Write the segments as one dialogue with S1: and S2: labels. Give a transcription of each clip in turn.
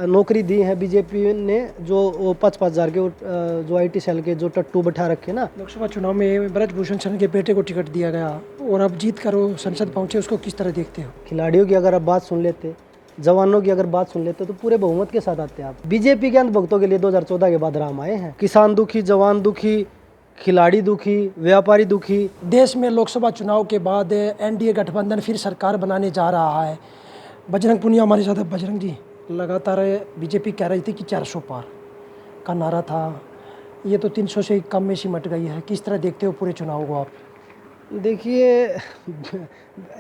S1: नौकरी दी है बीजेपी ने, जो वो 5,000 के जो IT सेल के जो टट्टू बैठा रखे ना।
S2: लोकसभा चुनाव में ब्रजभूषण शरण के बेटे को टिकट दिया गया और अब जीत कर वो संसद पहुंचे, उसको किस तरह देखते हो?
S1: खिलाड़ियों की अगर आप बात सुन लेते, जवानों की अगर बात सुन लेते तो पूरे बहुमत के साथ आते आप। बीजेपी के अंधभक्तों के लिए 2014 के बाद राम आए हैं। किसान दुखी, जवान दुखी, खिलाड़ी दुखी, व्यापारी दुखी।
S2: देश में लोकसभा चुनाव के बाद NDA गठबंधन फिर सरकार बनाने जा रहा है। बजरंग पुनिया हमारे साथ है। बजरंग जी, लगातार बीजेपी कह रही थी कि 400 पार का नारा था, ये तो 300 से कम में सिमट गई है। किस तरह देखते हो पूरे चुनाव को आप?
S1: देखिए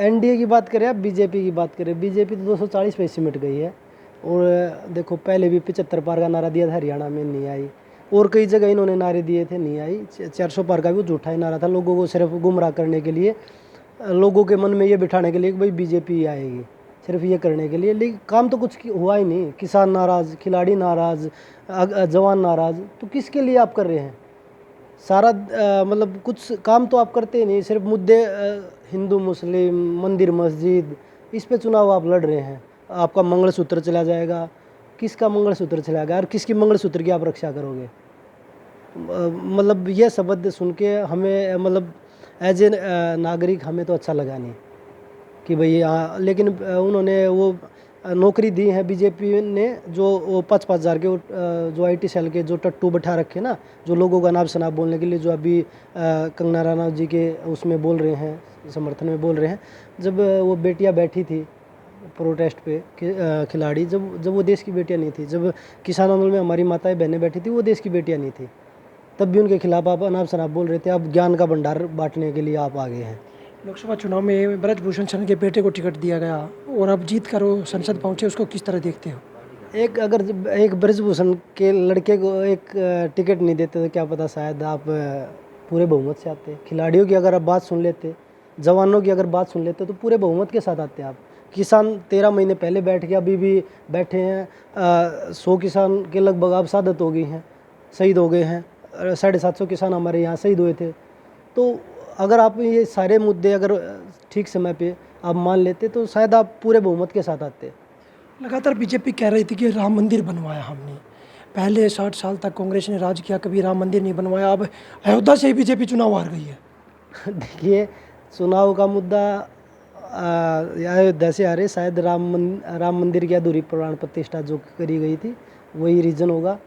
S1: NDA की बात करें, आप बीजेपी की बात करें, बीजेपी तो 240 पे सिमट गई है। और देखो पहले भी 75 पार का नारा दिया था, हरियाणा में नहीं आई। और कई जगह इन्होंने नारे दिए थे, नहीं आई। 400 पार का भी झूठा ही नारा था, लोगों को सिर्फ गुमराह करने के लिए, लोगों के मन में ये बिठाने के लिए कि भाई बीजेपी आएगी, सिर्फ ये करने के लिए। लेकिन काम तो कुछ हुआ ही नहीं। किसान नाराज़, खिलाड़ी नाराज़, जवान नाराज़, तो किसके लिए आप कर रहे हैं? सारा मतलब कुछ काम तो आप करते ही नहीं, सिर्फ मुद्दे हिंदू मुस्लिम, मंदिर मस्जिद, इस पे चुनाव आप लड़ रहे हैं। आपका मंगलसूत्र चला जाएगा, किसका मंगलसूत्र चला गया और किसकी मंगलसूत्र की आप रक्षा करोगे? मतलब ये शब्द सुन के हमें, मतलब एज ए नागरिक हमें तो अच्छा लगा नहीं कि भाई लेकिन उन्होंने वो नौकरी दी है बीजेपी ने, जो वो 5,000 के जो IT सेल के जो टट्टू बैठा रखे ना, जो लोगों का नाम शनाप बोलने के लिए, जो अभी कंगना रनावत जी के उसमें बोल रहे हैं, समर्थन में बोल रहे हैं। जब वो बेटियां बैठी थी प्रोटेस्ट पे, खिलाड़ी, जब वो देश की बेटियां नहीं थी। जब किसान आंदोलन में हमारी माताएं बहनें बैठी थी, वो देश की बेटियां नहीं थी, तब भी उनके खिलाफ आप अनाप शनाप बोल रहे थे। आप ज्ञान का भंडार बांटने के लिए आप आगे हैं।
S2: लोकसभा चुनाव में ब्रजभूषण शरण के बेटे को टिकट दिया गया और अब जीत कर वो संसद पहुंचे, उसको किस तरह देखते हो?
S1: एक ब्रजभूषण के लड़के को एक टिकट नहीं देते तो क्या पता शायद आप पूरे बहुमत से आते। खिलाड़ियों की अगर आप बात सुन लेते, जवानों की अगर बात सुन लेते तो पूरे बहुमत के साथ आते आप। किसान 13 महीने पहले बैठ के अभी भी बैठे हैं। 100 किसान के लगभग अब शहादत हो गई हैं, शहीद हो गए हैं। 750 किसान हमारे यहाँ शहीद हुए थे। तो अगर आप ये सारे मुद्दे अगर ठीक समय पे आप मान लेते तो शायद आप पूरे बहुमत के साथ आते।
S2: लगातार बीजेपी कह रही थी कि राम मंदिर बनवाया हमने, पहले 60 साल तक कांग्रेस ने राज किया, कभी राम मंदिर नहीं बनवाया। अब अयोध्या से ही बीजेपी चुनाव हार गई है।
S1: देखिए, चुनाव का मुद्दा अयोध्या से आ रहे, शायद राम मंदिर की अधूरी प्राण प्रतिष्ठा जो करी गई थी वही रीज़न होगा।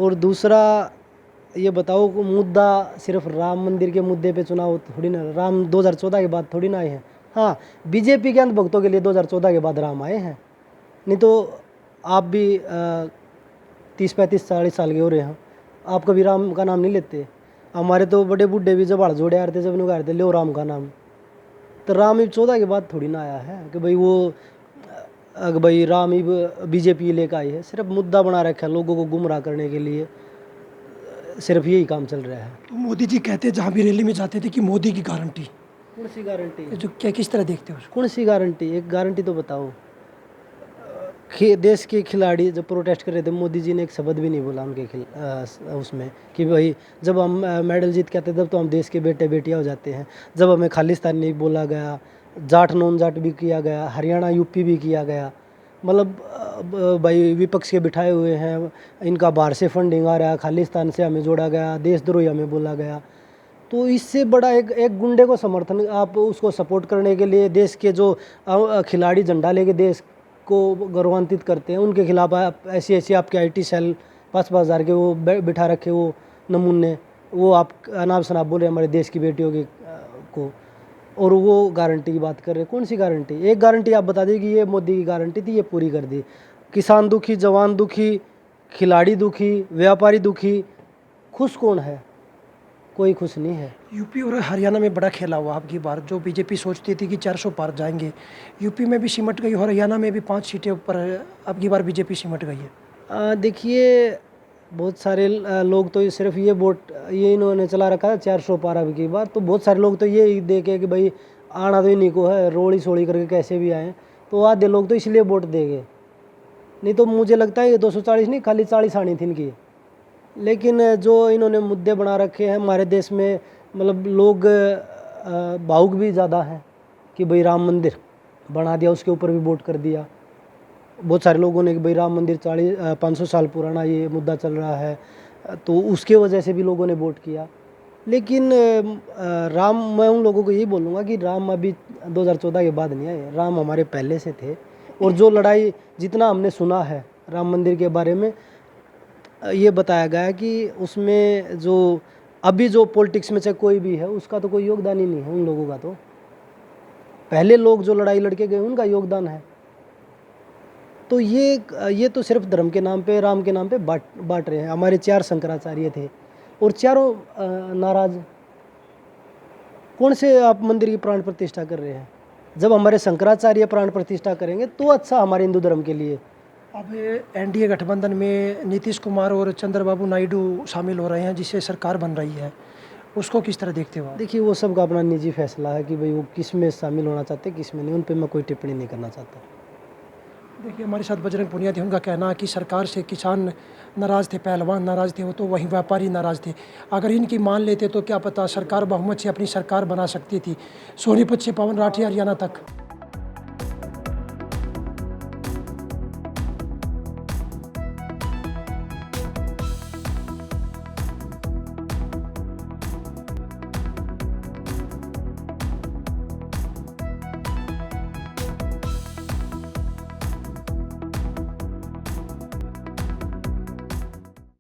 S1: और दूसरा ये बताओ, मुद्दा सिर्फ राम मंदिर के मुद्दे पे चुनाव थोड़ी ना, राम 2014 के बाद थोड़ी ना आए हैं। हाँ, बीजेपी के अंधभक्तों के लिए 2014 के बाद राम आए हैं, नहीं तो आप भी 30-35-40 साल के हो रहे हैं, आप कभी राम का नाम नहीं लेते। हमारे तो बड़े बूढ़े भी जब हाथ जोड़े आ रहे थे, जब उन्होंने कहा थे लो राम का नाम, तो राम ही 14 के बाद थोड़ी ना आया है कि भाई वो भाई राम ही बीजेपी लेकर आई है। सिर्फ मुद्दा बना रखा है लोगों को गुमराह करने के लिए, सिर्फ यही काम चल रहा है।
S2: तो मोदी जी कहते जहाँ भी रैली में जाते थे कि मोदी की गारंटी।
S1: कौन सी गारंटी?
S2: जो क्या, किस तरह देखते हो उसको?
S1: कौन सी गारंटी? एक गारंटी तो बताओ। देश के खिलाड़ी जब प्रोटेस्ट कर रहे थे, मोदी जी ने एक शब्द भी नहीं बोला उनके उसमें कि भाई जब हम मेडल जीत के आते तब तो हम देश के बेटे बेटियां हो जाते हैं। जब हमें खालिस्तान नहीं बोला गया, जाट नॉन जाट भी किया गया, हरियाणा यूपी भी किया गया। मतलब भाई विपक्ष के बिठाए हुए हैं, इनका बाहर से फंडिंग आ रहा है, खालिस्तान से हमें जोड़ा गया, देशद्रोही हमें बोला गया। तो इससे बड़ा एक गुंडे को समर्थन, आप उसको सपोर्ट करने के लिए देश के जो खिलाड़ी झंडा लेके देश को गौरवान्वित करते हैं, उनके खिलाफ आप ऐसी आपके IT सेल 5,000 के वो बिठा रखे, वो नमूने, वो आप अनाप शनाप बोल रहे हैं हमारे देश की बेटियों के को, और वो गारंटी की बात कर रहे हैं। कौन सी गारंटी? एक गारंटी आप बता दें कि ये मोदी की गारंटी थी, ये पूरी कर दी। किसान दुखी, जवान दुखी, खिलाड़ी दुखी, व्यापारी दुखी, खुश कौन है? कोई खुश नहीं है।
S2: यूपी और हरियाणा में बड़ा खेला हुआ आपकी बार, जो बीजेपी सोचती थी कि 400 पार जाएंगे, यूपी में भी सिमट गई और हरियाणा में भी 5 सीटें ऊपर अब की बार बीजेपी सिमट गई है।
S1: देखिए, बहुत सारे लोग तो सिर्फ ये वोट ये इन्होंने चला रखा है 400 पार अब की बार, तो बहुत सारे लोग तो ये देखे कि भाई आना तो इन्हीं को है, रोड़ी सोड़ी करके कैसे भी आए, तो आधे लोग तो इसलिए वोट देंगे। नहीं तो मुझे लगता है ये 240 नहीं, खाली 40 आनी थी इनकी। लेकिन जो इन्होंने मुद्दे बना रखे हैं हमारे देश में, मतलब लोग भावुक भी ज़्यादा हैं कि भाई राम मंदिर बना दिया, उसके ऊपर भी वोट कर दिया। बहुत सारे लोगों ने कि भाई राम मंदिर 500 साल पुराना ये मुद्दा चल रहा है, तो उसके वजह से भी लोगों ने वोट किया। लेकिन राम, मैं उन लोगों को यही बोलूँगा कि राम अभी 2014 के बाद नहीं आए, राम हमारे पहले से थे। और जो लड़ाई, जितना हमने सुना है राम मंदिर के बारे में, ये बताया गया है कि उसमें जो अभी जो पॉलिटिक्स में से कोई भी है उसका तो कोई योगदान ही नहीं है, उन लोगों का। तो पहले लोग जो लड़ाई लड़के गए उनका योगदान है। तो ये तो सिर्फ धर्म के नाम पे, राम के नाम पे बांट रहे हैं। हमारे 4 शंकराचार्य थे और चारों नाराज। कौन से आप मंदिर की प्राण प्रतिष्ठा कर रहे हैं? जब हमारे शंकराचार्य प्राण प्रतिष्ठा करेंगे तो अच्छा हमारे हिंदू धर्म के लिए।
S2: अब एनडीए गठबंधन में नीतीश कुमार और चंद्रबाबू नायडू शामिल हो रहे हैं, जिससे सरकार बन रही है, उसको किस तरह देखते हो आप?
S1: देखिए, वो सबका अपना निजी फैसला है कि भाई वो किस में शामिल होना चाहते हैं, किस में नहीं। उन पर मैं कोई टिप्पणी नहीं करना चाहता।
S2: देखिए, हमारे साथ बजरंग पुनिया थे, उनका कहना है कि सरकार से किसान नाराज़ थे, पहलवान नाराज़ थे, वो तो वहीं व्यापारी नाराज़ थे। अगर इनकी मान लेते तो क्या पता सरकार बहुमत से अपनी सरकार बना सकती थी, सोनीपत से पवन राठी हरियाणा तक।